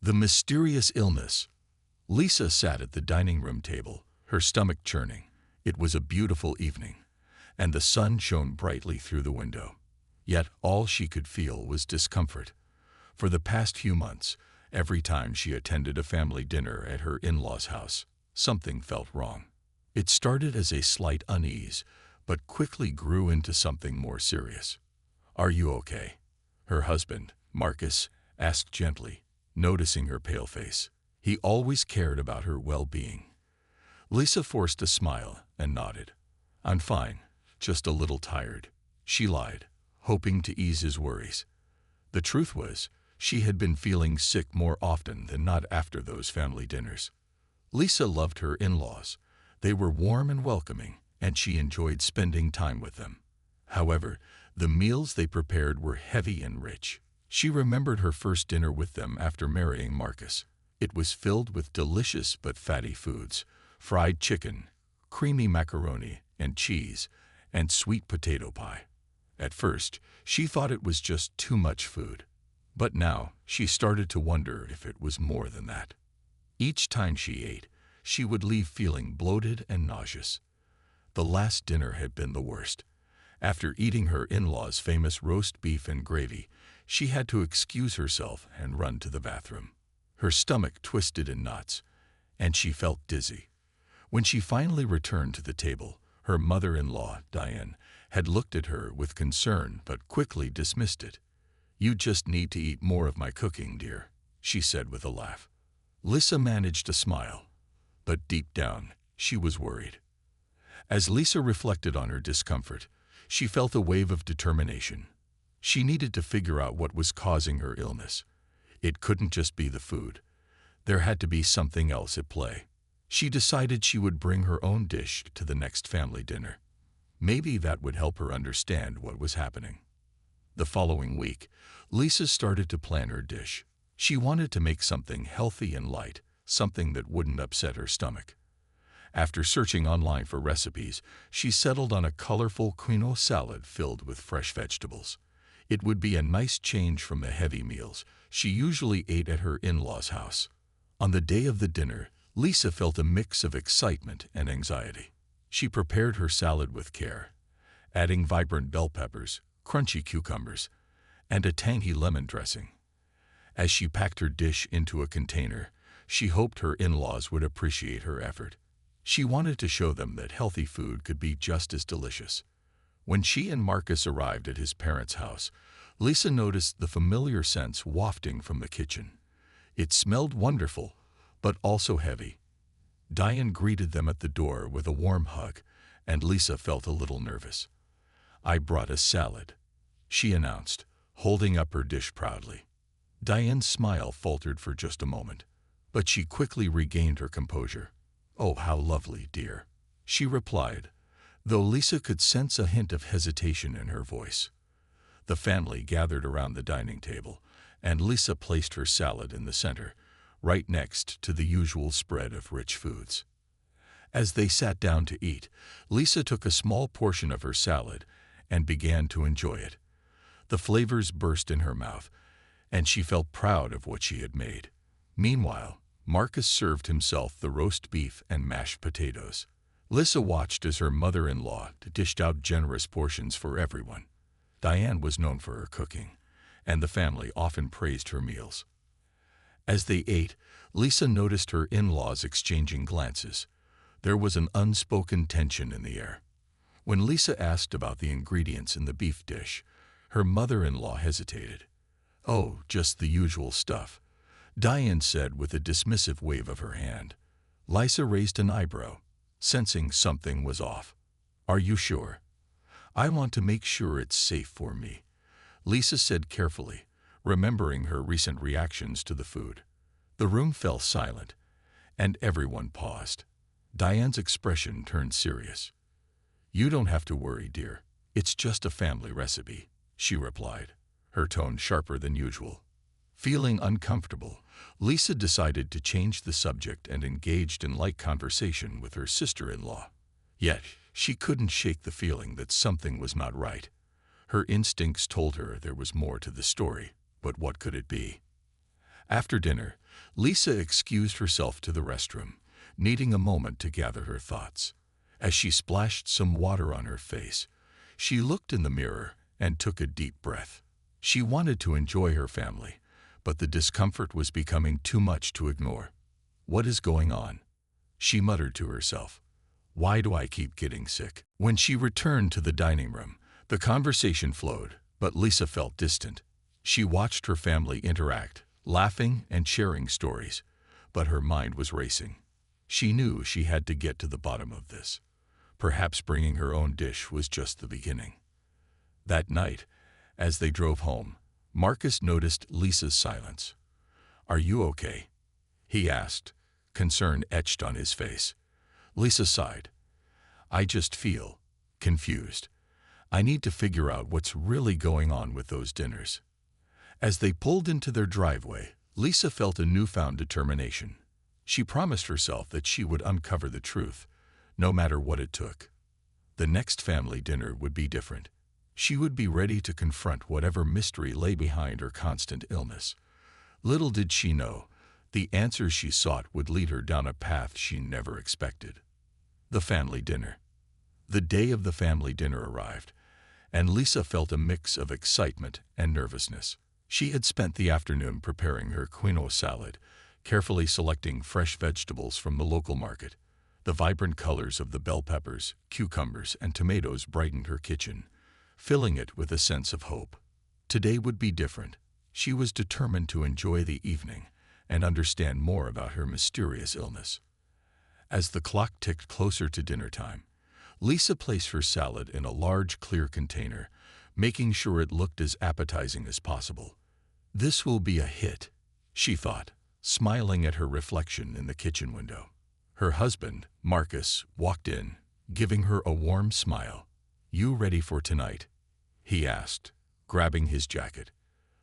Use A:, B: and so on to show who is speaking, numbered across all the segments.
A: The mysterious illness. Lisa sat at the dining room table, her stomach churning. It was a beautiful evening, and the sun shone brightly through the window. Yet all she could feel was discomfort. For the past few months, every time she attended a family dinner at her in-laws' house, something felt wrong. It started as a slight unease, but quickly grew into something more serious. "Are you okay?" her husband, Marcus, asked gently, noticing her pale face. He always cared about her well-being. Lisa forced a smile and nodded. "I'm fine, just a little tired," she lied, hoping to ease his worries. The truth was, she had been feeling sick more often than not after those family dinners. Lisa loved her in-laws. They were warm and welcoming, and she enjoyed spending time with them. However, the meals they prepared were heavy and rich. She remembered her first dinner with them after marrying Marcus. It was filled with delicious but fatty foods: fried chicken, creamy macaroni and cheese, and sweet potato pie. At first, she thought it was just too much food. But now, she started to wonder if it was more than that. Each time she ate, she would leave feeling bloated and nauseous. The last dinner had been the worst. After eating her in-laws' famous roast beef and gravy, she had to excuse herself and run to the bathroom. Her stomach twisted in knots, and she felt dizzy. When she finally returned to the table, her mother-in-law, Diane, had looked at her with concern but quickly dismissed it. "You just need to eat more of my cooking, dear," she said with a laugh. Lisa managed a smile, but deep down, she was worried. As Lisa reflected on her discomfort, she felt a wave of determination. She needed to figure out what was causing her illness. It couldn't just be the food. There had to be something else at play. She decided she would bring her own dish to the next family dinner. Maybe that would help her understand what was happening. The following week, Lisa started to plan her dish. She wanted to make something healthy and light, something that wouldn't upset her stomach. After searching online for recipes, she settled on a colorful quinoa salad filled with fresh vegetables. It would be a nice change from the heavy meals she usually ate at her in-laws' house. On the day of the dinner, Lisa felt a mix of excitement and anxiety. She prepared her salad with care, adding vibrant bell peppers, crunchy cucumbers, and a tangy lemon dressing. As she packed her dish into a container, she hoped her in-laws would appreciate her effort. She wanted to show them that healthy food could be just as delicious. When she and Marcus arrived at his parents' house, Lisa noticed the familiar scents wafting from the kitchen. It smelled wonderful, but also heavy. Diane greeted them at the door with a warm hug, and Lisa felt a little nervous. "I brought a salad," she announced, holding up her dish proudly. Diane's smile faltered for just a moment, but she quickly regained her composure. "Oh, how lovely, dear," she replied, though Lisa could sense a hint of hesitation in her voice. The family gathered around the dining table, and Lisa placed her salad in the center, right next to the usual spread of rich foods. As they sat down to eat, Lisa took a small portion of her salad and began to enjoy it. The flavors burst in her mouth, and she felt proud of what she had made. Meanwhile, Marcus served himself the roast beef and mashed potatoes. Lisa watched as her mother-in-law dished out generous portions for everyone. Diane was known for her cooking, and the family often praised her meals. As they ate, Lisa noticed her in-laws exchanging glances. There was an unspoken tension in the air. When Lisa asked about the ingredients in the beef dish, her mother-in-law hesitated. "Oh, just the usual stuff," Diane said with a dismissive wave of her hand. Lisa raised an eyebrow, sensing something was off. "Are you sure?" "I want to make sure it's safe for me," Lisa said carefully, remembering her recent reactions to the food. The room fell silent, and everyone paused. Diane's expression turned serious. "You don't have to worry, dear. It's just a family recipe," she replied, her tone sharper than usual. Feeling uncomfortable, Lisa decided to change the subject and engaged in light conversation with her sister-in-law. Yet, she couldn't shake the feeling that something was not right. Her instincts told her there was more to the story, but what could it be? After dinner, Lisa excused herself to the restroom, needing a moment to gather her thoughts. As she splashed some water on her face, she looked in the mirror and took a deep breath. She wanted to enjoy her family, but the discomfort was becoming too much to ignore. "What is going on?" she muttered to herself. "Why do I keep getting sick?" When she returned to the dining room, the conversation flowed, but Lisa felt distant. She watched her family interact, laughing and sharing stories, but her mind was racing. She knew she had to get to the bottom of this. Perhaps bringing her own dish was just the beginning. That night, as they drove home, Marcus noticed Lisa's silence. "Are you okay?" he asked, concern etched on his face. Lisa sighed. "I just feel confused. I need to figure out what's really going on with those dinners." As they pulled into their driveway, Lisa felt a newfound determination. She promised herself that she would uncover the truth, no matter what it took. The next family dinner would be different. She would be ready to confront whatever mystery lay behind her constant illness. Little did she know, the answers she sought would lead her down a path she never expected. The family dinner. The day of the family dinner arrived, and Lisa felt a mix of excitement and nervousness. She had spent the afternoon preparing her quinoa salad, carefully selecting fresh vegetables from the local market. The vibrant colors of the bell peppers, cucumbers, and tomatoes brightened her kitchen, filling it with a sense of hope. Today would be different. She was determined to enjoy the evening and understand more about her mysterious illness. As the clock ticked closer to dinner time, Lisa placed her salad in a large, clear container, making sure it looked as appetizing as possible. "This will be a hit," she thought, smiling at her reflection in the kitchen window. Her husband, Marcus, walked in, giving her a warm smile. "You ready for tonight?" he asked, grabbing his jacket.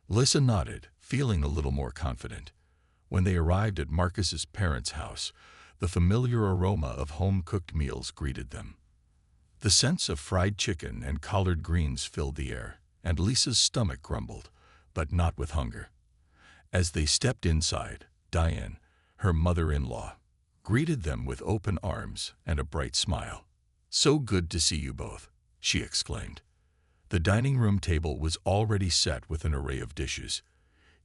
A: Lisa nodded, feeling a little more confident. When they arrived at Marcus's parents' house, the familiar aroma of home-cooked meals greeted them. The sense of fried chicken and collard greens filled the air, and Lisa's stomach grumbled, but not with hunger. As they stepped inside, Diane, her mother-in-law, greeted them with open arms and a bright smile. "So good to see you both," she exclaimed. The dining room table was already set with an array of dishes,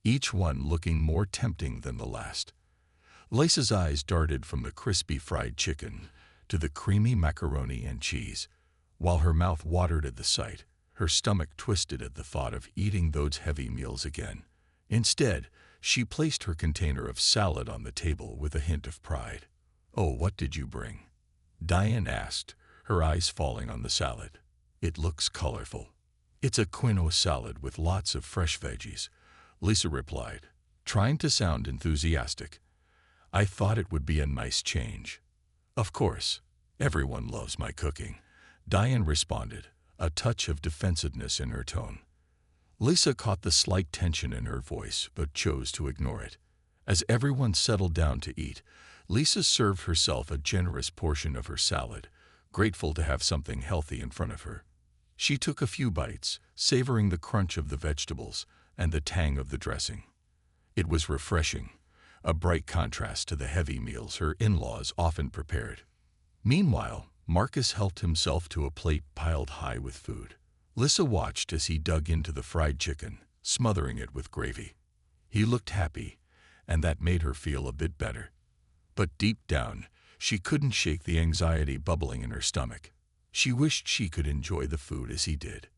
A: each one looking more tempting than the last. Lisa's eyes darted from the crispy fried chicken to the creamy macaroni and cheese. While her mouth watered at the sight, her stomach twisted at the thought of eating those heavy meals again. Instead, she placed her container of salad on the table with a hint of pride. "Oh, what did you bring?" Diane asked, her eyes falling on the salad. "It looks colorful." "It's a quinoa salad with lots of fresh veggies," Lisa replied, trying to sound enthusiastic. "I thought it would be a nice change." "Of course, everyone loves my cooking," Diane responded, a touch of defensiveness in her tone. Lisa caught the slight tension in her voice but chose to ignore it. As everyone settled down to eat, Lisa served herself a generous portion of her salad, grateful to have something healthy in front of her. She took a few bites, savoring the crunch of the vegetables and the tang of the dressing. It was refreshing, a bright contrast to the heavy meals her in-laws often prepared. Meanwhile, Marcus helped himself to a plate piled high with food. Lisa watched as he dug into the fried chicken, smothering it with gravy. He looked happy, and that made her feel a bit better. But deep down, she couldn't shake the anxiety bubbling in her stomach. She wished she could enjoy the food as he did.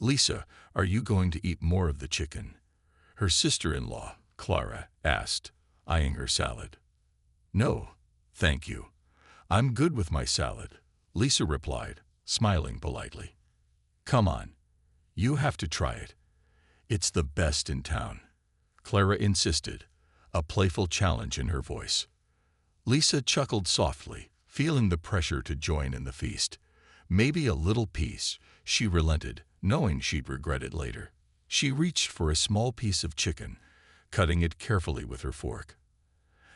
A: "Lisa, are you going to eat more of the chicken?" her sister-in-law, Clara, asked, eyeing her salad. "No, thank you. I'm good with my salad," Lisa replied, smiling politely. "Come on, you have to try it. It's the best in town," Clara insisted, a playful challenge in her voice. Lisa chuckled softly, feeling the pressure to join in the feast. Maybe a little piece, she relented, knowing she'd regret it later. She reached for a small piece of chicken, cutting it carefully with her fork.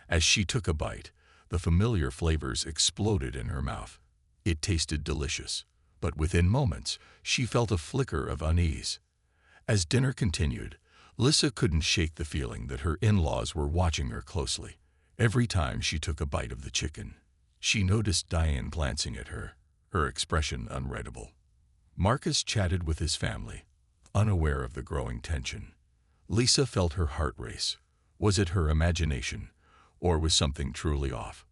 A: As she took a bite, the familiar flavors exploded in her mouth. It tasted delicious, but within moments, she felt a flicker of unease. As dinner continued, Lisa couldn't shake the feeling that her in-laws were watching her closely. Every time she took a bite of the chicken, she noticed Diane glancing at her, her expression unreadable. Marcus chatted with his family, unaware of the growing tension. Lisa felt her heart race. Was it her imagination, or was something truly off?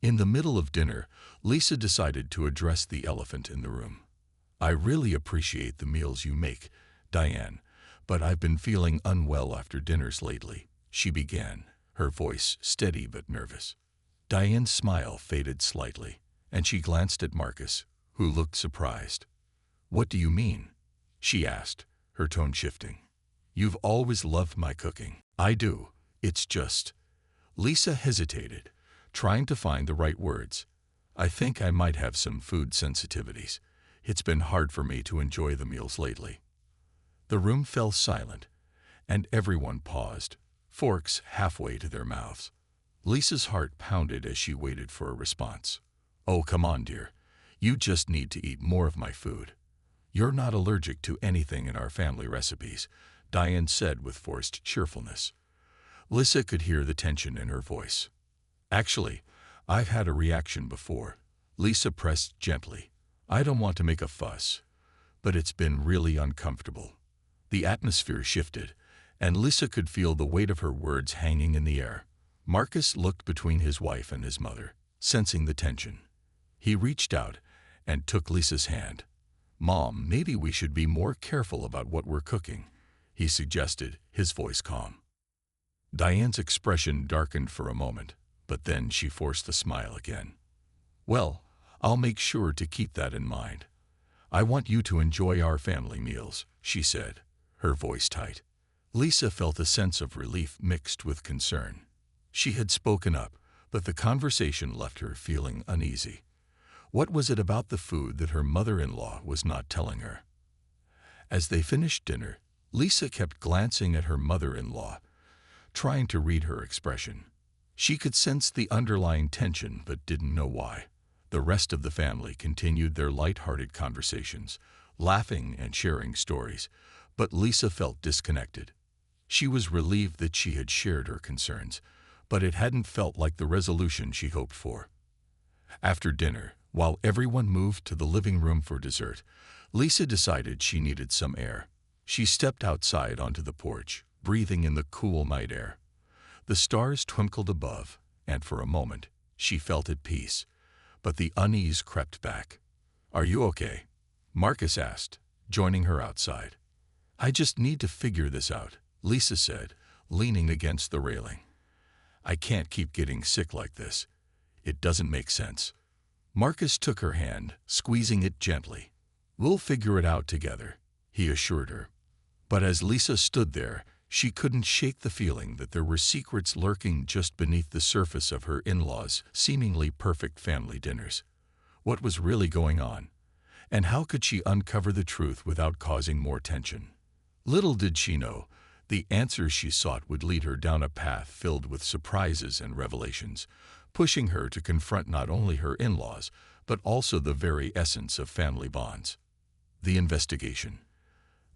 A: In the middle of dinner, Lisa decided to address the elephant in the room. "I really appreciate the meals you make, Diane, but I've been feeling unwell after dinners lately," she began, her voice steady but nervous. Diane's smile faded slightly, and she glanced at Marcus, who looked surprised. "What do you mean?" she asked, her tone shifting. "You've always loved my cooking." "I do. It's just—" Lisa hesitated, trying to find the right words. "I think I might have some food sensitivities. It's been hard for me to enjoy the meals lately." The room fell silent, and everyone paused, forks halfway to their mouths. Lisa's heart pounded as she waited for a response. "Oh, come on, dear. You just need to eat more of my food. You're not allergic to anything in our family recipes," Diane said with forced cheerfulness. Lisa could hear the tension in her voice. "Actually, I've had a reaction before," Lisa pressed gently. "I don't want to make a fuss, but it's been really uncomfortable." The atmosphere shifted, and Lisa could feel the weight of her words hanging in the air. Marcus looked between his wife and his mother, sensing the tension. He reached out and took Lisa's hand. "Mom, maybe we should be more careful about what we're cooking," he suggested, his voice calm. Diane's expression darkened for a moment, but then she forced a smile again. "Well, I'll make sure to keep that in mind. I want you to enjoy our family meals," she said, her voice tight. Lisa felt a sense of relief mixed with concern. She had spoken up, but the conversation left her feeling uneasy. What was it about the food that her mother-in-law was not telling her? As they finished dinner, Lisa kept glancing at her mother-in-law, trying to read her expression. She could sense the underlying tension but didn't know why. The rest of the family continued their light-hearted conversations, laughing and sharing stories, but Lisa felt disconnected. She was relieved that she had shared her concerns, but it hadn't felt like the resolution she hoped for. After dinner, while everyone moved to the living room for dessert, Lisa decided she needed some air. She stepped outside onto the porch, breathing in the cool night air. The stars twinkled above, and for a moment, she felt at peace. But the unease crept back. "Are you okay?" Marcus asked, joining her outside. "I just need to figure this out," Lisa said, leaning against the railing. "I can't keep getting sick like this. It doesn't make sense." Marcus took her hand, squeezing it gently. "We'll figure it out together," he assured her. But as Lisa stood there, she couldn't shake the feeling that there were secrets lurking just beneath the surface of her in-laws' seemingly perfect family dinners. What was really going on? And how could she uncover the truth without causing more tension? Little did she know, the answers she sought would lead her down a path filled with surprises and revelations, pushing her to confront not only her in-laws, but also the very essence of family bonds. The investigation.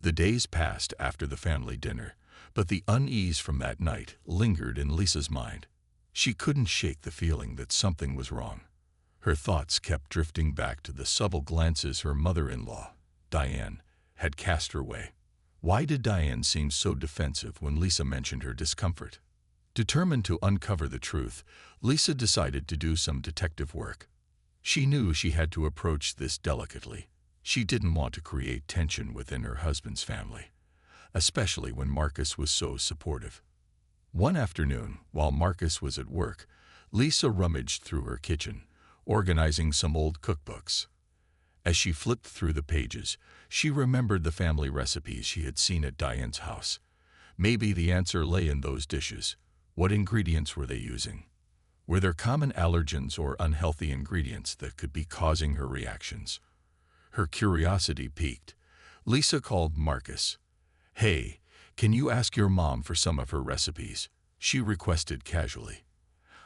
A: The days passed after the family dinner, but the unease from that night lingered in Lisa's mind. She couldn't shake the feeling that something was wrong. Her thoughts kept drifting back to the subtle glances her mother-in-law, Diane, had cast her way. Why did Diane seem so defensive when Lisa mentioned her discomfort? Determined to uncover the truth, Lisa decided to do some detective work. She knew she had to approach this delicately. She didn't want to create tension within her husband's family, especially when Marcus was so supportive. One afternoon, while Marcus was at work, Lisa rummaged through her kitchen, organizing some old cookbooks. As she flipped through the pages, she remembered the family recipes she had seen at Diane's house. Maybe the answer lay in those dishes. What ingredients were they using? Were there common allergens or unhealthy ingredients that could be causing her reactions? Her curiosity piqued. Lisa called Marcus. "Hey, can you ask your mom for some of her recipes?" she requested casually.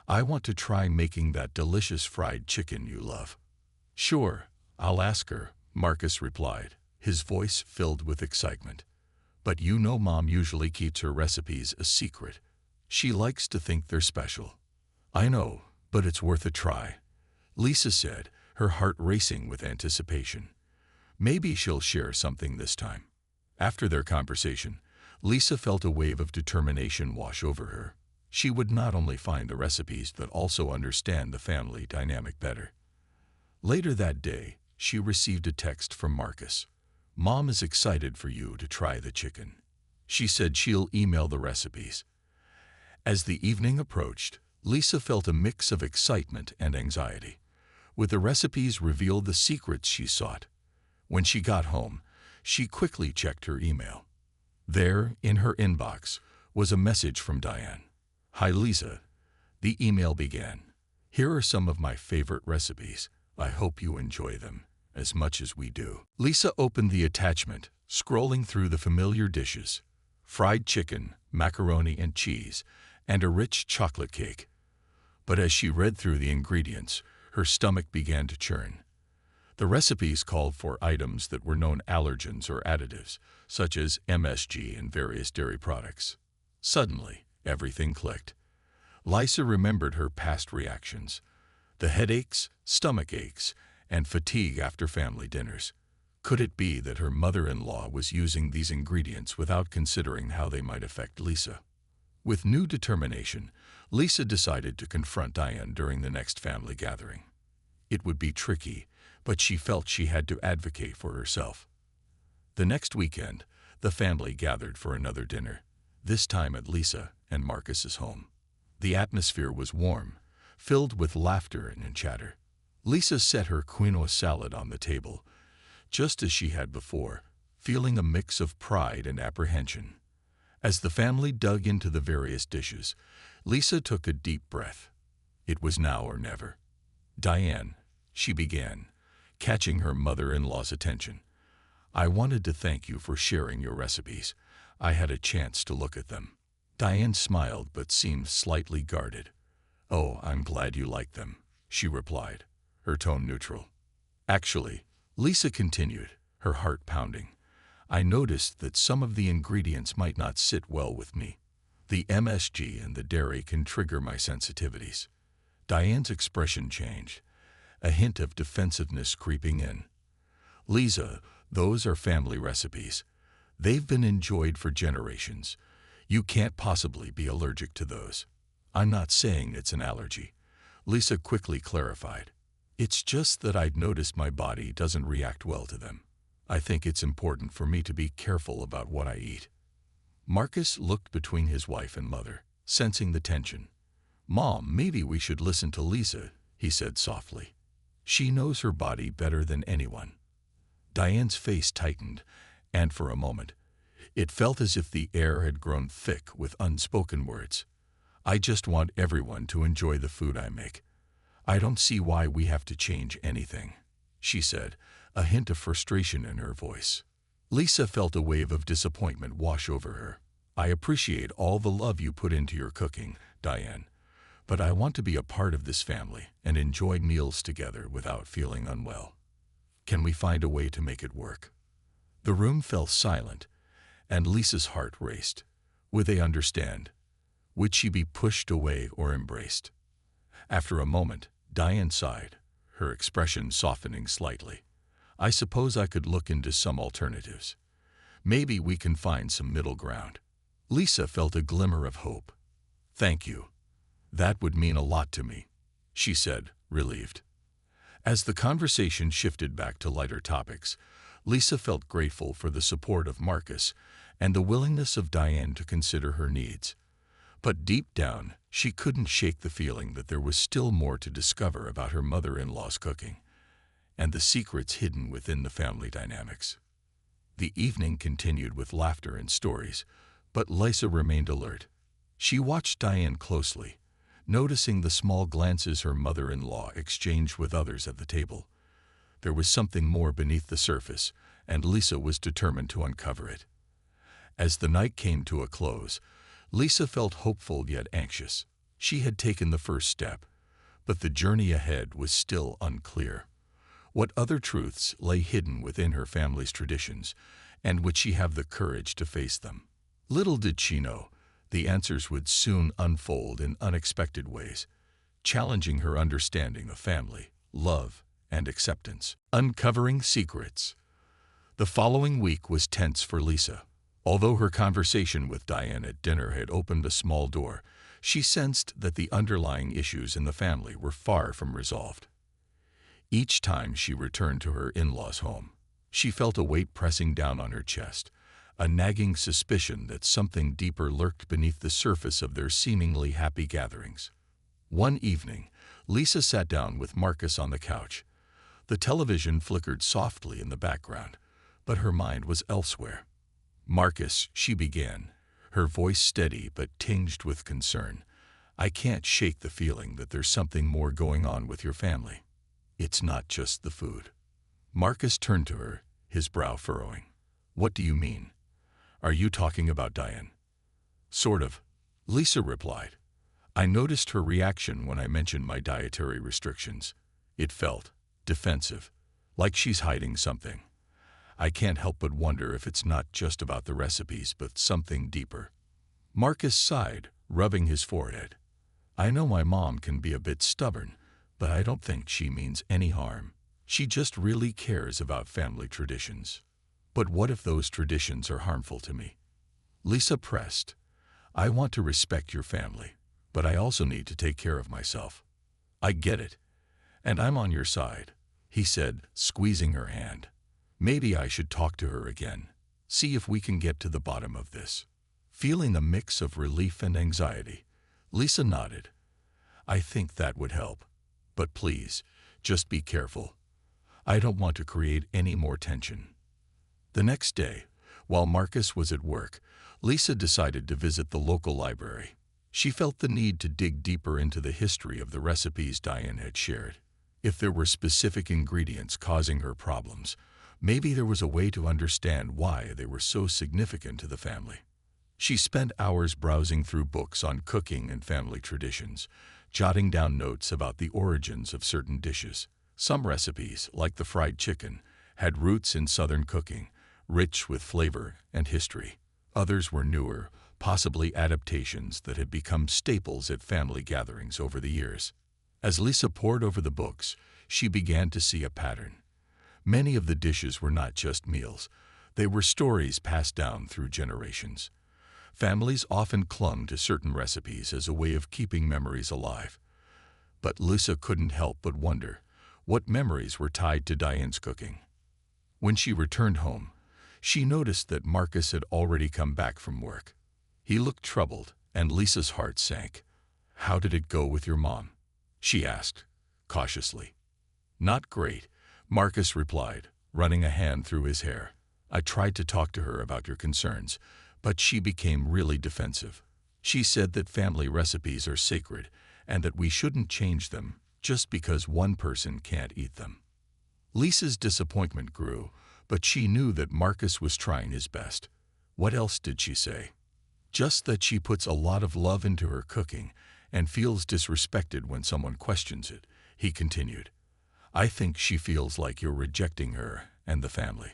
A: "I want to try making that delicious fried chicken you love." "Sure, I'll ask her," Marcus replied, his voice filled with excitement. But you know Mom usually keeps her recipes a secret. She likes to think they're special. I know, but it's worth a try, Lisa said, her heart racing with anticipation. Maybe she'll share something this time. After their conversation, Lisa felt a wave of determination wash over her. She would not only find the recipes but also understand the family dynamic better. Later that day, she received a text from Marcus. Mom is excited for you to try the chicken. She said she'll email the recipes. As the evening approached, Lisa felt a mix of excitement and anxiety. Would the recipes reveal the secrets she sought? When she got home, she quickly checked her email. There, in her inbox, was a message from Diane. Hi Lisa. The email began. Here are some of my favorite recipes. I hope you enjoy them as much as we do. Lisa opened the attachment, scrolling through the familiar dishes. Fried chicken, macaroni and cheese, and a rich chocolate cake. But as she read through the ingredients, her stomach began to churn. The recipes called for items that were known allergens or additives, such as MSG and various dairy products. Suddenly, everything clicked. Lisa remembered her past reactions, the headaches, stomach aches, and fatigue after family dinners. Could it be that her mother-in-law was using these ingredients without considering how they might affect Lisa? With new determination, Lisa decided to confront Diane during the next family gathering. It would be tricky, but she felt she had to advocate for herself. The next weekend, the family gathered for another dinner, this time at Lisa and Marcus's home. The atmosphere was warm, filled with laughter and chatter. Lisa set her quinoa salad on the table, just as she had before, feeling a mix of pride and apprehension. As the family dug into the various dishes, Lisa took a deep breath. It was now or never. Diane, she began, catching her mother-in-law's attention. I wanted to thank you for sharing your recipes. I had a chance to look at them. Diane smiled but seemed slightly guarded. Oh, I'm glad you like them, she replied, her tone neutral. Actually, Lisa continued, her heart pounding, I noticed that some of the ingredients might not sit well with me. The MSG and the dairy can trigger my sensitivities. Diane's expression changed, a hint of defensiveness creeping in. Lisa, those are family recipes. They've been enjoyed for generations. You can't possibly be allergic to those. I'm not saying it's an allergy, Lisa quickly clarified. It's just that I'd noticed my body doesn't react well to them. I think it's important for me to be careful about what I eat. Marcus looked between his wife and mother, sensing the tension. Mom, maybe we should listen to Lisa, he said softly. She knows her body better than anyone. Diane's face tightened, and for a moment, it felt as if the air had grown thick with unspoken words. I just want everyone to enjoy the food I make. I don't see why we have to change anything, she said, a hint of frustration in her voice. Lisa felt a wave of disappointment wash over her. I appreciate all the love you put into your cooking, Diane, but I want to be a part of this family and enjoy meals together without feeling unwell. Can we find a way to make it work? The room fell silent, and Lisa's heart raced. Would they understand? Would she be pushed away or embraced? After a moment, Diane sighed, her expression softening slightly. I suppose I could look into some alternatives. Maybe we can find some middle ground. Lisa felt a glimmer of hope. Thank you. That would mean a lot to me, she said, relieved. As the conversation shifted back to lighter topics, Lisa felt grateful for the support of Marcus and the willingness of Diane to consider her needs. But deep down, she couldn't shake the feeling that there was still more to discover about her mother-in-law's cooking and the secrets hidden within the family dynamics. The evening continued with laughter and stories, but Lisa remained alert. She watched Diane closely, noticing the small glances her mother-in-law exchanged with others at the table. There was something more beneath the surface, and Lisa was determined to uncover it. As the night came to a close, Lisa felt hopeful yet anxious. She had taken the first step, but the journey ahead was still unclear. What other truths lay hidden within her family's traditions, And would she have the courage to face them? Little did she know, the answers would soon unfold in unexpected ways, challenging her understanding of family, love, and acceptance. Uncovering secrets. The following week was tense for Lisa. Although her conversation with Diane at dinner had opened a small door, she sensed that the underlying issues in the family were far from resolved. Each time she returned to her in-laws' home, she felt a weight pressing down on her chest, a nagging suspicion that something deeper lurked beneath the surface of their seemingly happy gatherings. One evening, Lisa sat down with Marcus on the couch. The television flickered softly in the background, but her mind was elsewhere. "Marcus," she began, her voice steady but tinged with concern, "I can't shake the feeling that there's something more going on with your family. It's not just the food." Marcus turned to her, his brow furrowing. "What do you mean? Are you talking about Diane?" "Sort of," Lisa replied. "I noticed her reaction when I mentioned my dietary restrictions. It felt defensive, like she's hiding something. I can't help but wonder if it's not just about the recipes, but something deeper." Marcus sighed, rubbing his forehead. "I know my mom can be a bit stubborn, but I don't think she means any harm. She just really cares about family traditions." "But what if those traditions are harmful to me?" Lisa pressed. "I want to respect your family, but I also need to take care of myself." "I get it, and I'm on your side," he said, squeezing her hand. "Maybe I should talk to her again, see if we can get to the bottom of this." Feeling a mix of relief and anxiety, Lisa nodded. "I think that would help. But please, just be careful. I don't want to create any more tension." The next day, while Marcus was at work, Lisa decided to visit the local library. She felt the need to dig deeper into the history of the recipes Diane had shared. If there were specific ingredients causing her problems, maybe there was a way to understand why they were so significant to the family. She spent hours browsing through books on cooking and family traditions, jotting down notes about the origins of certain dishes. Some recipes, like the fried chicken, had roots in Southern cooking, rich with flavor and history. Others were newer, possibly adaptations that had become staples at family gatherings over the years. As Lisa pored over the books, she began to see a pattern. Many of the dishes were not just meals. They were stories passed down through generations. Families often clung to certain recipes as a way of keeping memories alive. But Lisa couldn't help but wonder, what memories were tied to Diane's cooking? When she returned home, she noticed that Marcus had already come back from work. He looked troubled, and Lisa's heart sank. "How did it go with your mom?" she asked, cautiously. "Not great," Marcus replied, running a hand through his hair. "I tried to talk to her about your concerns, but she became really defensive. She said that family recipes are sacred and that we shouldn't change them just because one person can't eat them." Lisa's disappointment grew, but she knew that Marcus was trying his best. What else did she say? "Just that she puts a lot of love into her cooking and feels disrespected when someone questions it," he continued. "I think she feels like you're rejecting her and the family."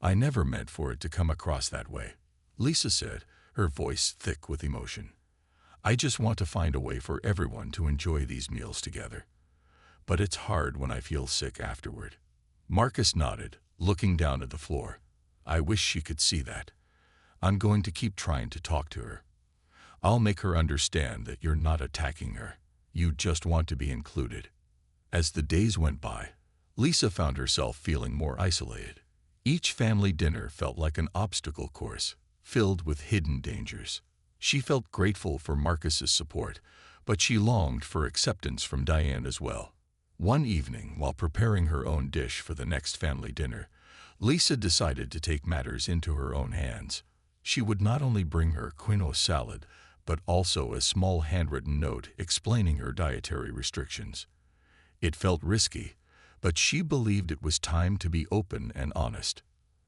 A: "I never meant for it to come across that way," Lisa said, her voice thick with emotion. "I just want to find a way for everyone to enjoy these meals together. But it's hard when I feel sick afterward." Marcus nodded, looking down at the floor. "I wish she could see that. I'm going to keep trying to talk to her. I'll make her understand that you're not attacking her. You just want to be included." As the days went by, Lisa found herself feeling more isolated. Each family dinner felt like an obstacle course, filled with hidden dangers. She felt grateful for Marcus's support, but she longed for acceptance from Diane as well. One evening, while preparing her own dish for the next family dinner, Lisa decided to take matters into her own hands. She would not only bring her quinoa salad, but also a small handwritten note explaining her dietary restrictions. It felt risky, but she believed it was time to be open and honest.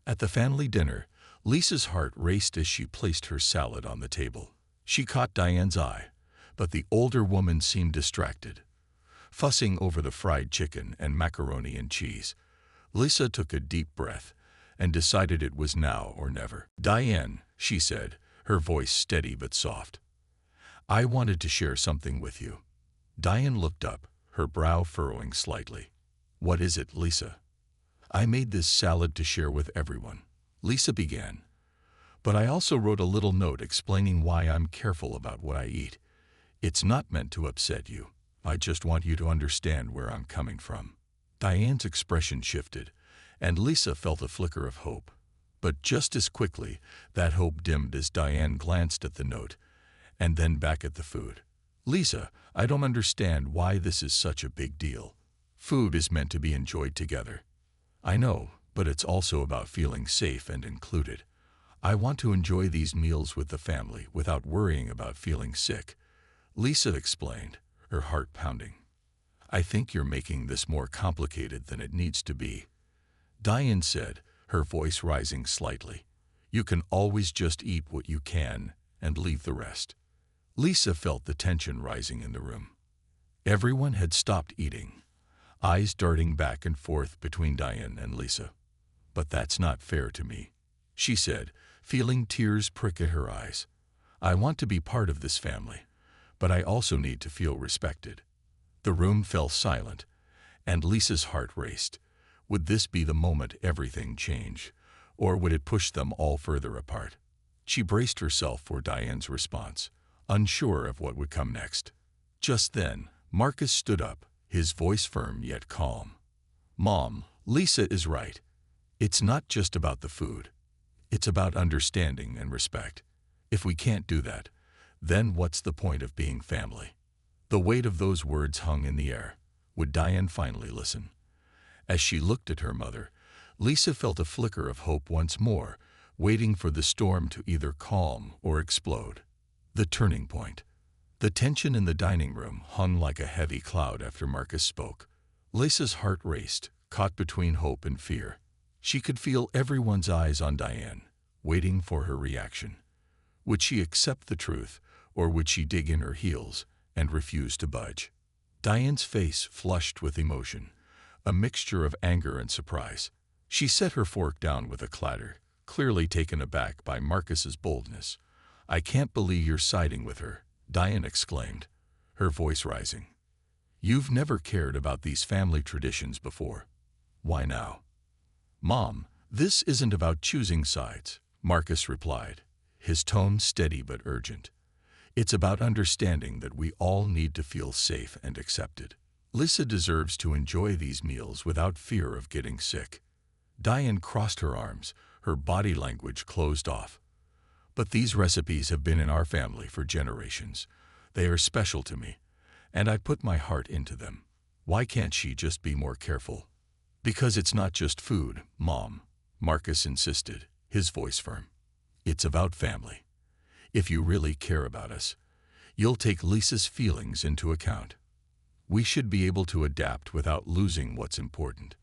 A: At the family dinner, Lisa's heart raced as she placed her salad on the table. She caught Diane's eye, but the older woman seemed distracted, fussing over the fried chicken and macaroni and cheese. Lisa took a deep breath, and decided it was now or never. "Diane," she said, her voice steady but soft, "I wanted to share something with you." Diane looked up, her brow furrowing slightly. "What is it, Lisa?" "I made this salad to share with everyone," Lisa began. "But I also wrote a little note explaining why I'm careful about what I eat. It's not meant to upset you. I just want you to understand where I'm coming from." Diane's expression shifted, and Lisa felt a flicker of hope. But just as quickly, that hope dimmed as Diane glanced at the note, and then back at the food. "Lisa, I don't understand why this is such a big deal. Food is meant to be enjoyed together." "I know, but it's also about feeling safe and included. I want to enjoy these meals with the family without worrying about feeling sick," Lisa explained, her heart pounding. "I think you're making this more complicated than it needs to be," Diane said, her voice rising slightly. "You can always just eat what you can and leave the rest." Lisa felt the tension rising in the room. Everyone had stopped eating, eyes darting back and forth between Diane and Lisa. "But that's not fair to me," she said, feeling tears prick at her eyes. "I want to be part of this family, but I also need to feel respected." The room fell silent, and Lisa's heart raced. Would this be the moment everything changed, or would it push them all further apart? She braced herself for Diane's response, unsure of what would come next. Just then, Marcus stood up, his voice firm yet calm. "Mom, Lisa is right. It's not just about the food. It's about understanding and respect. If we can't do that, then what's the point of being family?" The weight of those words hung in the air. Would Diane finally listen? As she looked at her mother, Lisa felt a flicker of hope once more, waiting for the storm to either calm or explode. The turning point. The tension in the dining room hung like a heavy cloud after Marcus spoke. Lisa's heart raced, caught between hope and fear. She could feel everyone's eyes on Diane, waiting for her reaction. Would she accept the truth, or would she dig in her heels and refuse to budge? Diane's face flushed with emotion, a mixture of anger and surprise. She set her fork down with a clatter, clearly taken aback by Marcus's boldness. "I can't believe you're siding with her," Diane exclaimed, her voice rising. "You've never cared about these family traditions before. Why now?" "Mom, this isn't about choosing sides," Marcus replied, his tone steady but urgent. "It's about understanding that we all need to feel safe and accepted. Lisa deserves to enjoy these meals without fear of getting sick." Diane crossed her arms, her body language closed off. "But these recipes have been in our family for generations. They are special to me, and I put my heart into them. Why can't she just be more careful?" "Because it's not just food, Mom," Marcus insisted, his voice firm. "It's about family. If you really care about us, you'll take Lisa's feelings into account. We should be able to adapt without losing what's important."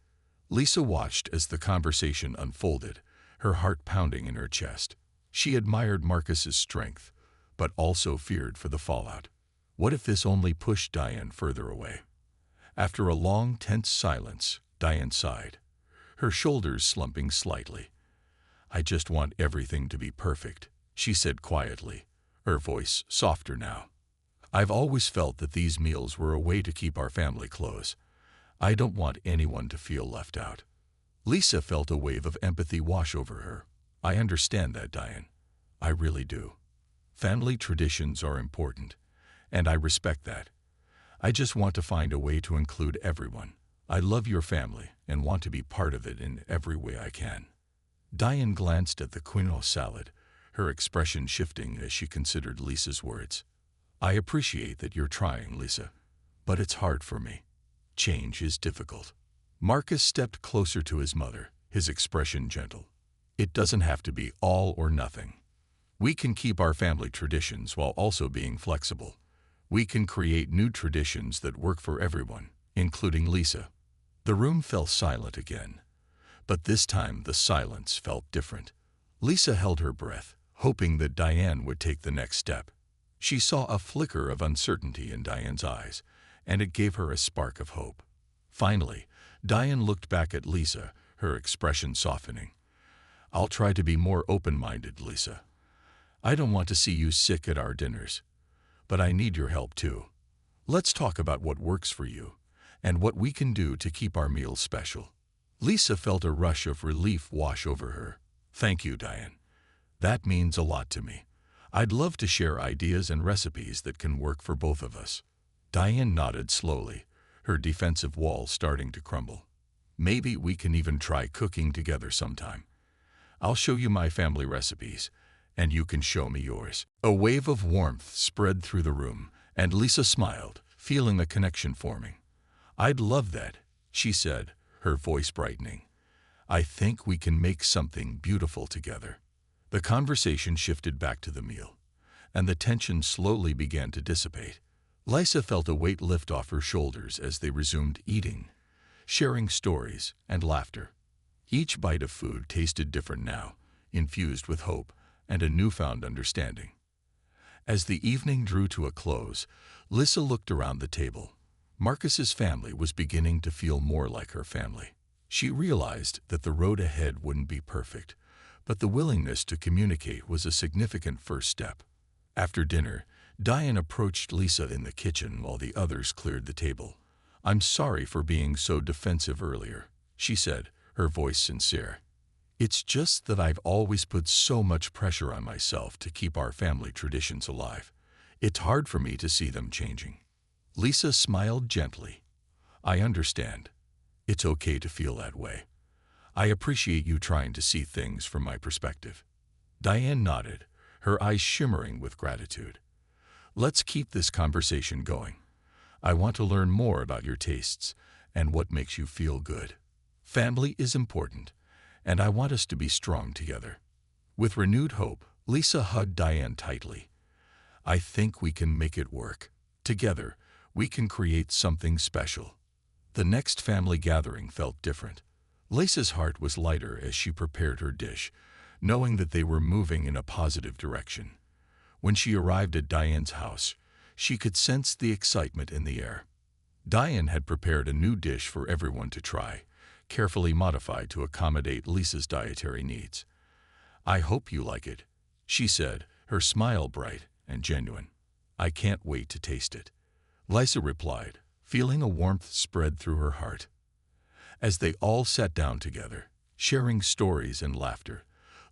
A: Lisa watched as the conversation unfolded, her heart pounding in her chest. She admired Marcus's strength, but also feared for the fallout. What if this only pushed Diane further away? After a long, tense silence, Diane sighed, her shoulders slumping slightly. "I just want everything to be perfect," she said quietly, her voice softer now. "I've always felt that these meals were a way to keep our family close. I don't want anyone to feel left out." Lisa felt a wave of empathy wash over her. "I understand that, Diane. I really do. Family traditions are important, and I respect that. I just want to find a way to include everyone. I love your family and want to be part of it in every way I can." Diane glanced at the quinoa salad, her expression shifting as she considered Lisa's words. "I appreciate that you're trying, Lisa, but it's hard for me. Change is difficult." Marcus stepped closer to his mother, his expression gentle. "It doesn't have to be all or nothing. We can keep our family traditions while also being flexible. We can create new traditions that work for everyone, including Lisa." The room fell silent again, but this time the silence felt different. Lisa held her breath, hoping that Diane would take the next step. She saw a flicker of uncertainty in Diane's eyes, and it gave her a spark of hope. Finally, Diane looked back at Lisa, her expression softening. I'll try to be more open-minded, Lisa. I don't want to see you sick at our dinners, but I need your help too. Let's talk about what works for you and what we can do to keep our meals special. Lisa felt a rush of relief wash over her. Thank you, Diane. That means a lot to me. I'd love to share ideas and recipes that can work for both of us. Diane nodded slowly, her defensive wall starting to crumble. Maybe we can even try cooking together sometime. I'll show you my family recipes, and you can show me yours. A wave of warmth spread through the room, and Lisa smiled, feeling a connection forming. I'd love that, she said, her voice brightening. I think we can make something beautiful together. The conversation shifted back to the meal, and the tension slowly began to dissipate. Lisa felt a weight lift off her shoulders as they resumed eating, sharing stories and laughter. Each bite of food tasted different now, infused with hope and a newfound understanding. As the evening drew to a close, Lisa looked around the table. Marcus's family was beginning to feel more like her family. She realized that the road ahead wouldn't be perfect, but the willingness to communicate was a significant first step. After dinner, Diane approached Lisa in the kitchen while the others cleared the table. I'm sorry for being so defensive earlier, she said, her voice sincere. It's just that I've always put so much pressure on myself to keep our family traditions alive. It's hard for me to see them changing. Lisa smiled gently. I understand. It's okay to feel that way. I appreciate you trying to see things from my perspective. Diane nodded, her eyes shimmering with gratitude. Let's keep this conversation going. I want to learn more about your tastes and what makes you feel good. Family is important, and I want us to be strong together. With renewed hope, Lisa hugged Diane tightly. I think we can make it work. Together, we can create something special. The next family gathering felt different. Lisa's heart was lighter as she prepared her dish, knowing that they were moving in a positive direction. When she arrived at Diane's house, she could sense the excitement in the air. Diane had prepared a new dish for everyone to try, carefully modified to accommodate Lisa's dietary needs. I hope you like it, she said, her smile bright and genuine. I can't wait to taste it. Lisa replied, feeling a warmth spread through her heart. As they all sat down together, sharing stories and laughter,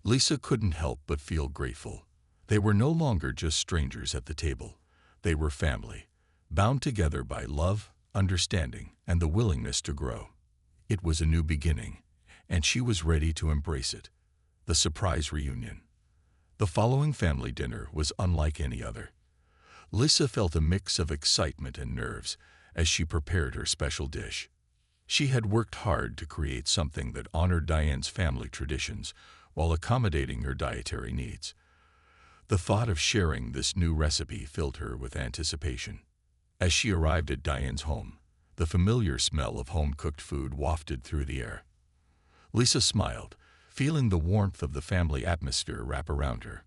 A: Lisa couldn't help but feel grateful. They were no longer just strangers at the table. They were family, bound together by love, understanding, and the willingness to grow. It was a new beginning, and she was ready to embrace it. The surprise reunion. The following family dinner was unlike any other. Lisa felt a mix of excitement and nerves as she prepared her special dish. She had worked hard to create something that honored Diane's family traditions while accommodating her dietary needs. The thought of sharing this new recipe filled her with anticipation. As she arrived at Diane's home, the familiar smell of home-cooked food wafted through the air. Lisa smiled, feeling the warmth of the family atmosphere wrap around her.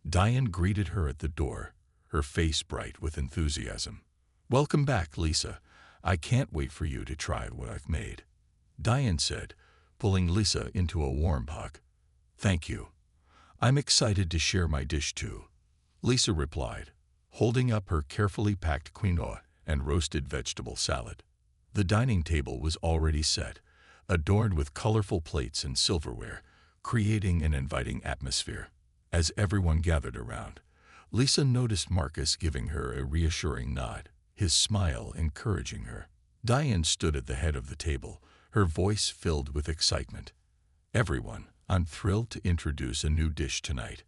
A: Diane greeted her at the door, her face bright with enthusiasm. Welcome back, Lisa. I can't wait for you to try what I've made, Diane said, pulling Lisa into a warm hug. Thank you. I'm excited to share my dish too, Lisa replied, holding up her carefully packed quinoa and roasted vegetable salad. The dining table was already set, adorned with colorful plates and silverware, creating an inviting atmosphere. As everyone gathered around, Lisa noticed Marcus giving her a reassuring nod, his smile encouraging her. Diane stood at the head of the table, her voice filled with excitement. Everyone, I'm thrilled to introduce a new dish tonight.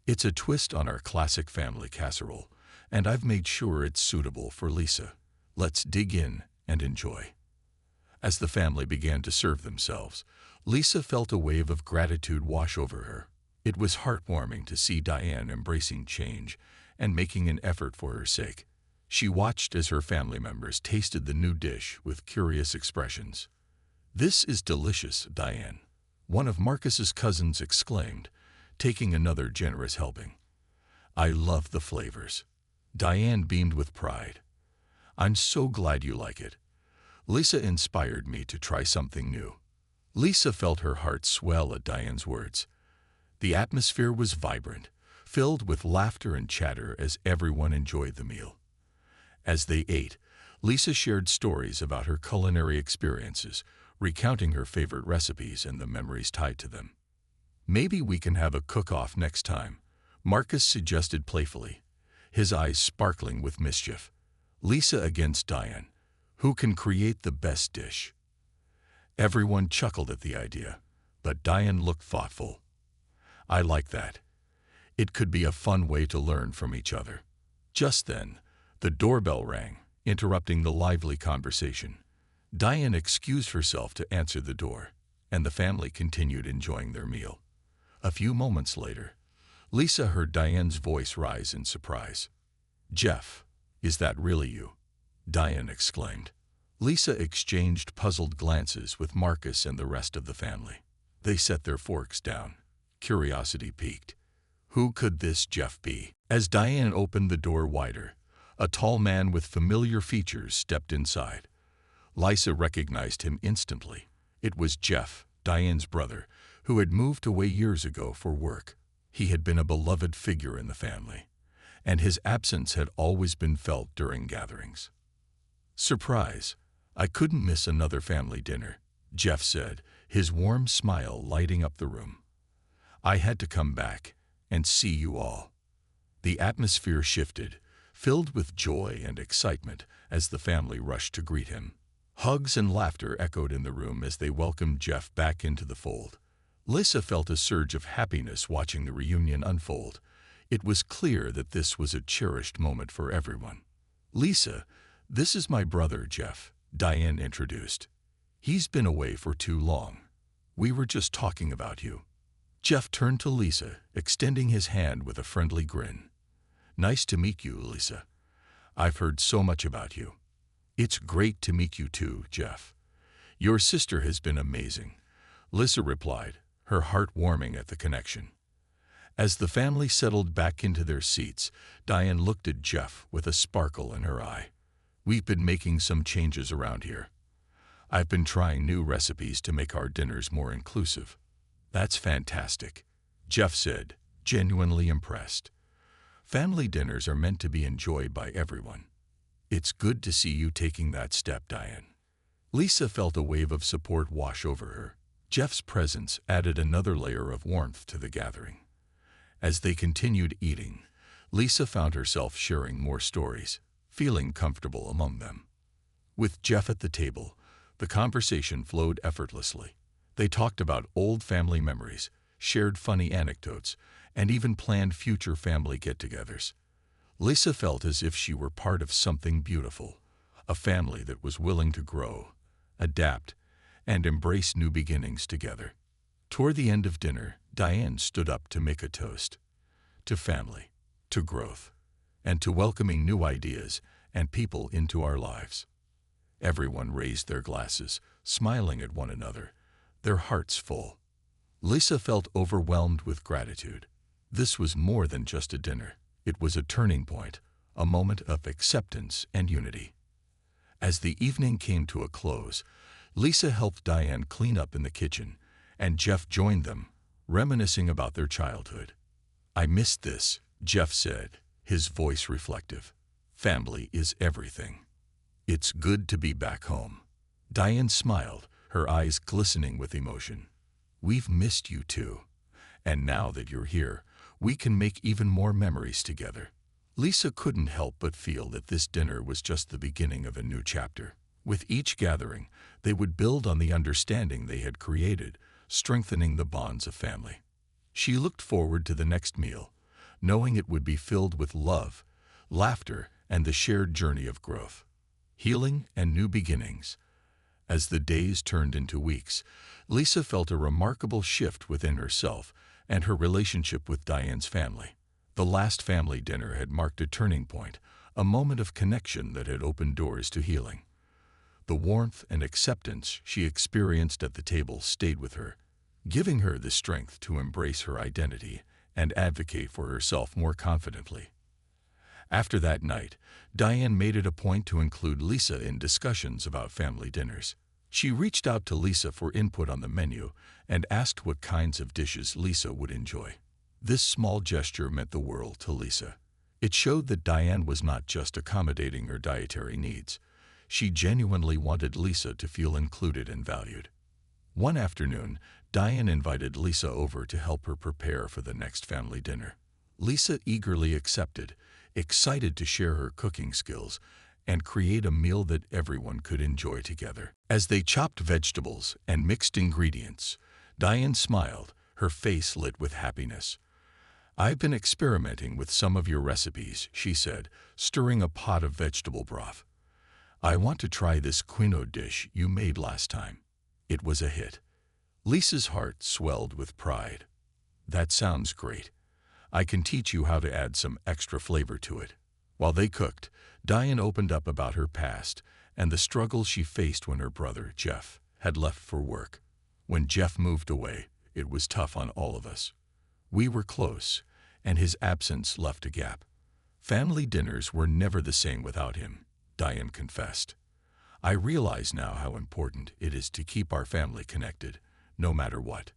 A: It's a twist on our classic family casserole, and I've made sure it's suitable for Lisa. Let's dig in and enjoy. As the family began to serve themselves, Lisa felt a wave of gratitude wash over her. It was heartwarming to see Diane embracing change and making an effort for her sake. She watched as her family members tasted the new dish with curious expressions. This is delicious, Diane, one of Marcus's cousins exclaimed, taking another generous helping. I love the flavors. Diane beamed with pride. I'm so glad you like it. Lisa inspired me to try something new. Lisa felt her heart swell at Diane's words. The atmosphere was vibrant, filled with laughter and chatter as everyone enjoyed the meal. As they ate, Lisa shared stories about her culinary experiences, recounting her favorite recipes and the memories tied to them. "Maybe we can have a cook-off next time," Marcus suggested playfully, his eyes sparkling with mischief. Lisa against Diane. Who can create the best dish? Everyone chuckled at the idea, but Diane looked thoughtful. "I like that. It could be a fun way to learn from each other." Just then, the doorbell rang, interrupting the lively conversation. Diane excused herself to answer the door, and the family continued enjoying their meal. A few moments later, Lisa heard Diane's voice rise in surprise. "Jeff, is that really you?" Diane exclaimed. Lisa exchanged puzzled glances with Marcus and the rest of the family. They set their forks down, curiosity piqued. Who could this Jeff be? As Diane opened the door wider, a tall man with familiar features stepped inside. Lisa recognized him instantly. It was Jeff, Diane's brother, who had moved away years ago for work. He had been a beloved figure in the family, and his absence had always been felt during gatherings. "Surprise! I couldn't miss another family dinner," Jeff said, his warm smile lighting up the room. "I had to come back and see you all." The atmosphere shifted, filled with joy and excitement as the family rushed to greet him. Hugs and laughter echoed in the room as they welcomed Jeff back into the fold. Lisa felt a surge of happiness watching the reunion unfold. It was clear that this was a cherished moment for everyone. "Lisa, this is my brother, Jeff," Diane introduced. "He's been away for too long. We were just talking about you." Jeff turned to Lisa, extending his hand with a friendly grin. "Nice to meet you, Lisa. I've heard so much about you." "It's great to meet you too, Jeff. Your sister has been amazing," Lisa replied, her heart warming at the connection. As the family settled back into their seats, Diane looked at Jeff with a sparkle in her eye. "We've been making some changes around here. I've been trying new recipes to make our dinners more inclusive." "That's fantastic," Jeff said, genuinely impressed. "Family dinners are meant to be enjoyed by everyone." "It's good to see you taking that step, Diane." Lisa felt a wave of support wash over her. Jeff's presence added another layer of warmth to the gathering. As they continued eating, Lisa found herself sharing more stories, feeling comfortable among them. With Jeff at the table, the conversation flowed effortlessly. They talked about old family memories, shared funny anecdotes, and even planned future family get-togethers. Lisa felt as if she were part of something beautiful, a family that was willing to grow, adapt, and embrace new beginnings together. Toward the end of dinner, Diane stood up to make a toast. To family, to growth, and to welcoming new ideas and people into our lives. Everyone raised their glasses, smiling at one another, their hearts full. Lisa felt overwhelmed with gratitude. This was more than just a dinner. It was a turning point, a moment of acceptance and unity. As the evening came to a close, Lisa helped Diane clean up in the kitchen, and Jeff joined them, reminiscing about their childhood. "I missed this," Jeff said, his voice reflective. "Family is everything. It's good to be back home." Diane smiled, her eyes glistening with emotion. "We've missed you too. And now that you're here, we can make even more memories together." Lisa couldn't help but feel that this dinner was just the beginning of a new chapter. With each gathering, they would build on the understanding they had created, strengthening the bonds of family. She looked forward to the next meal, knowing it would be filled with love, laughter, and the shared journey of growth, healing, and new beginnings. As the days turned into weeks, Lisa felt a remarkable shift within herself and her relationship with Diane's family. The last family dinner had marked a turning point, a moment of connection that had opened doors to healing. The warmth and acceptance she experienced at the table stayed with her, giving her the strength to embrace her identity and advocate for herself more confidently. After that night, Diane made it a point to include Lisa in discussions about family dinners. She reached out to Lisa for input on the menu and asked what kinds of dishes Lisa would enjoy. This small gesture meant the world to Lisa. It showed that Diane was not just accommodating her dietary needs. She genuinely wanted Lisa to feel included and valued. One afternoon, Diane invited Lisa over to help her prepare for the next family dinner. Lisa eagerly accepted, excited to share her cooking skills and create a meal that everyone could enjoy together. As they chopped vegetables and mixed ingredients, Diane smiled, her face lit with happiness. "I've been experimenting with some of your recipes," she said, stirring a pot of vegetable broth. "I want to try this quinoa dish you made last time. It was a hit." Lisa's heart swelled with pride. "That sounds great. I can teach you how to add some extra flavor to it." While they cooked, Diane opened up about her past and the struggles she faced when her brother, Jeff, had left for work. "When Jeff moved away, it was tough on all of us. We were close, and his absence left a gap. Family dinners were never the same without him," Diane confessed. "I realize now how important it is to keep our family connected, no matter what."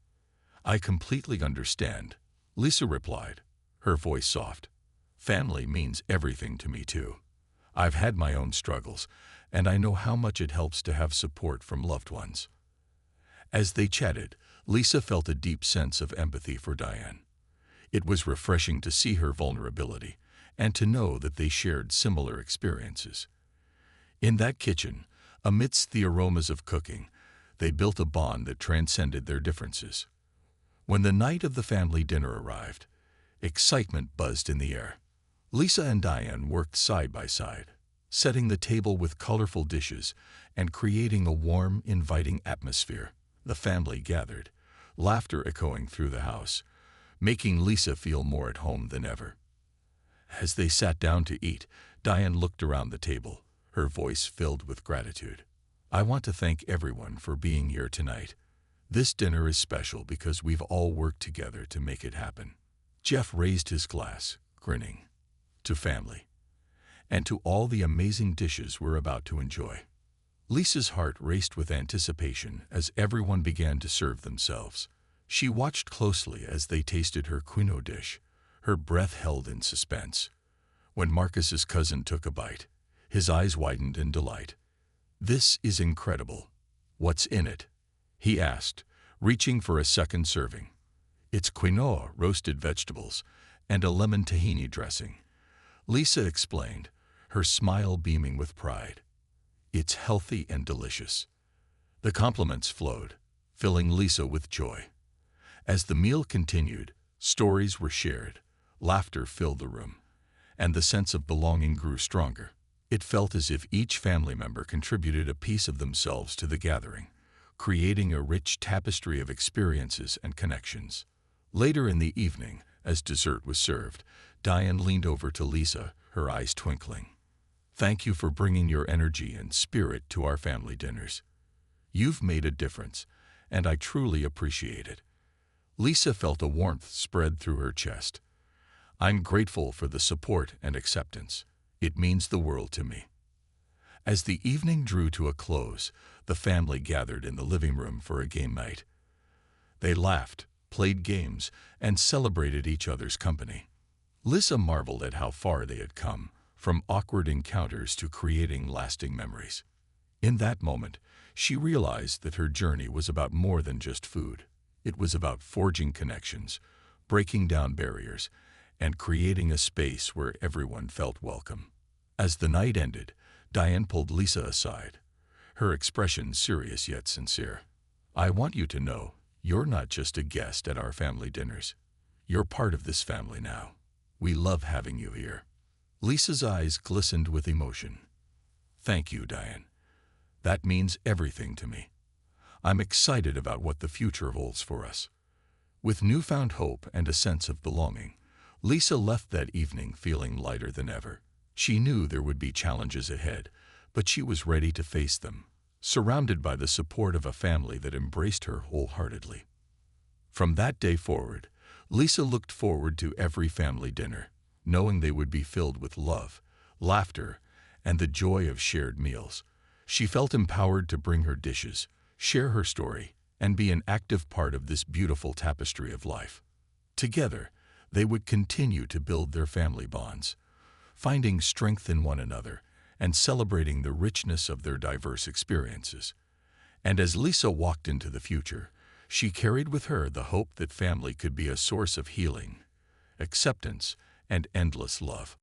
A: "I completely understand," Lisa replied, her voice soft. "Family means everything to me too. I've had my own struggles, and I know how much it helps to have support from loved ones." As they chatted, Lisa felt a deep sense of empathy for Diane. It was refreshing to see her vulnerability and to know that they shared similar experiences. In that kitchen, amidst the aromas of cooking, they built a bond that transcended their differences. When the night of the family dinner arrived, excitement buzzed in the air. Lisa and Diane worked side by side, setting the table with colorful dishes and creating a warm, inviting atmosphere. The family gathered, laughter echoing through the house, making Lisa feel more at home than ever. As they sat down to eat, Diane looked around the table, her voice filled with gratitude. "I want to thank everyone for being here tonight. This dinner is special because we've all worked together to make it happen." Jeff raised his glass, grinning. "To family. And to all the amazing dishes we're about to enjoy." Lisa's heart raced with anticipation as everyone began to serve themselves. She watched closely as they tasted her quinoa dish, her breath held in suspense. When Marcus's cousin took a bite, his eyes widened in delight. "This is incredible. What's in it?" he asked, reaching for a second serving. "It's quinoa, roasted vegetables, and a lemon tahini dressing," Lisa explained, her smile beaming with pride. "It's healthy and delicious." The compliments flowed, filling Lisa with joy. As the meal continued, stories were shared, laughter filled the room, and the sense of belonging grew stronger. It felt as if each family member contributed a piece of themselves to the gathering, creating a rich tapestry of experiences and connections. Later in the evening, as dessert was served, Diane leaned over to Lisa, her eyes twinkling. "Thank you for bringing your energy and spirit to our family dinners. You've made a difference, and I truly appreciate it." Lisa felt a warmth spread through her chest. "I'm grateful for the support and acceptance. It means the world to me." As the evening drew to a close, the family gathered in the living room for a game night. They laughed, played games, and celebrated each other's company. Lisa marveled at how far they had come, from awkward encounters to creating lasting memories. In that moment, she realized that her journey was about more than just food. It was about forging connections, breaking down barriers, and creating a space where everyone felt welcome. As the night ended, Diane pulled Lisa aside, her expression serious yet sincere. "I want you to know, you're not just a guest at our family dinners. You're part of this family now. We love having you here." Lisa's eyes glistened with emotion. "Thank you, Diane. That means everything to me. I'm excited about what the future holds for us." With newfound hope and a sense of belonging, Lisa left that evening feeling lighter than ever. She knew there would be challenges ahead, but she was ready to face them, surrounded by the support of a family that embraced her wholeheartedly. From that day forward, Lisa looked forward to every family dinner, knowing they would be filled with love, laughter, and the joy of shared meals. She felt empowered to bring her dishes, share her story, and be an active part of this beautiful tapestry of life. Together, they would continue to build their family bonds, finding strength in one another and celebrating the richness of their diverse experiences. And as Lisa walked into the future, she carried with her the hope that family could be a source of healing, acceptance, and endless love.